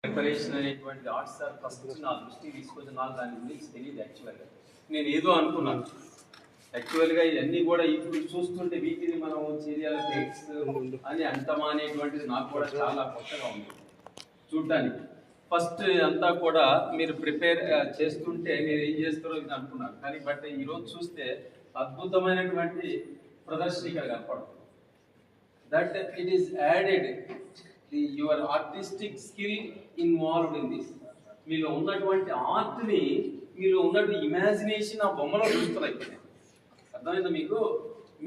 Preparation అనేటువంటి arts sir first నా దృష్టికి తీసుకొచ్చిన నాకు దాని గురించి తెలియదు. యాక్చువల్గా నేను ఏదో అనుకున్నాను. యాక్చువల్గా ఇవన్నీ కూడా ఇప్పుడు చూస్తుంటే వీటిని మనం చేరియాల ఫేట్స్ అని అంటమా అనేటువంటిది నాకు కూడా చాలా కొత్తగా ఉంది చూడటానికి. ఫస్ట్ అంతా కూడా మీరు ప్రిపేర్ చేస్తుంటే మీరు ఏం చేస్తారో ఇది అనుకున్నాను, కానీ బట్ ఈరోజు చూస్తే అద్భుతమైనటువంటి ప్రదర్శన ఇక్కడ కనపడుతుంది. That it is added your artistic skill involved in this. మీలో ఉన్నటువంటి ఆర్ట్ని, మీలో ఉన్నటువంటి ఇమాజినేషన్ ఆ బొమ్మలో చూస్తున్నాయి. అర్థమైందా మీకు?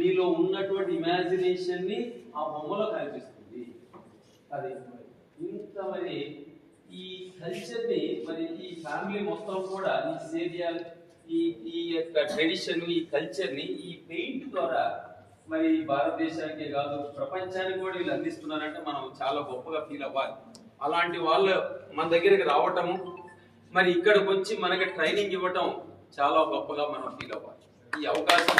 మీలో ఉన్నటువంటి ఇమాజినేషన్ని ఆ బొమ్మలో కనిపిస్తుంది. అది ఇంత మరి ఈ కల్చర్ని మరి ఈ ఫ్యామిలీ మొత్తం కూడా ఈ సేరియాల్ ఈ యొక్క ట్రెడిషన్, ఈ కల్చర్ని ఈ పెయింట్ ద్వారా మరి భారతదేశానికే కాదు ప్రపంచానికి కూడా వీళ్ళు అందిస్తున్నారంటే మనం చాలా గొప్పగా ఫీల్ అవ్వాలి. అలాంటి వాళ్ళు మన దగ్గరికి రావటము, మరి ఇక్కడికి వచ్చి మనకి ట్రైనింగ్ ఇవ్వటం చాలా గొప్పగా మనం ఫీల్ అవ్వాలి. ఈ అవకాశం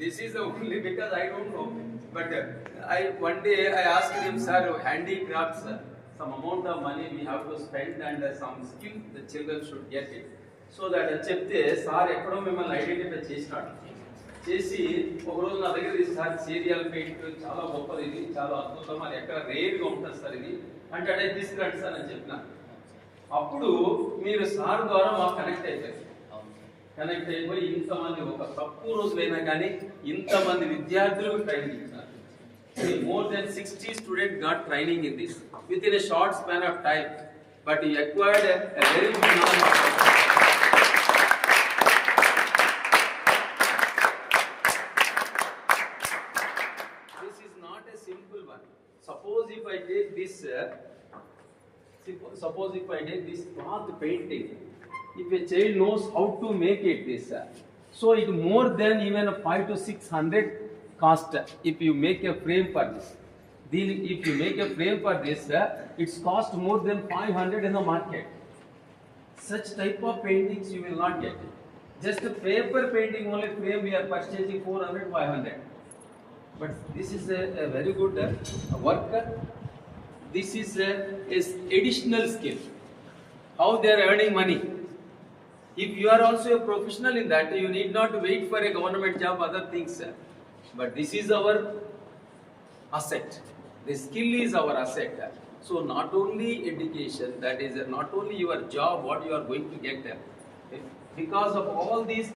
this is only because I don't know, but one day I asked him, sir, handicrafts, some amount of money we have to spend and some skill the children should get it, so that చెప్తే sir ఎక్కడో మిమ్మల్ని identify చేసినాడు. చేసి ఒకరోజు నా దగ్గర sir serial paint చాలా గొప్పది, ఇది చాలా అద్భుతం, అది ఎక్కడ రేర్గా ఉంటుంది సార్ ఇది అంటే అదే తీసుకురండి సార్ అని చెప్పిన. అప్పుడు మీరు సార్ ద్వారా మాకు కనెక్ట్ అయిపోయారు. కనెక్ట్ అయిపోయి ఇంతమంది ఒక తక్కువ రోజులైనా కానీ ఇంతమంది విద్యార్థులకు ట్రైనింగ్ ఇచ్చారు. More than 60 students got training in this within a short span of time, but he acquired a very good knowledge. This is not a simple one. Suppose if I take this cloth painting, if a child knows how to make it this, so it more than even 500 to 600 cost. If you make a frame for this, if you make a frame for this, it's cost more than 500 in the market. Such type of paintings you will not get. Just a paper painting only frame we are purchasing 400, 500. But this is a very good work. This is additional skill. How they are earning money. If you are also a professional in that, you need not wait for a government job, other things. But this is our asset. The skill is our asset. So not only education, that is not only your job, what you are going to get there. Because of all these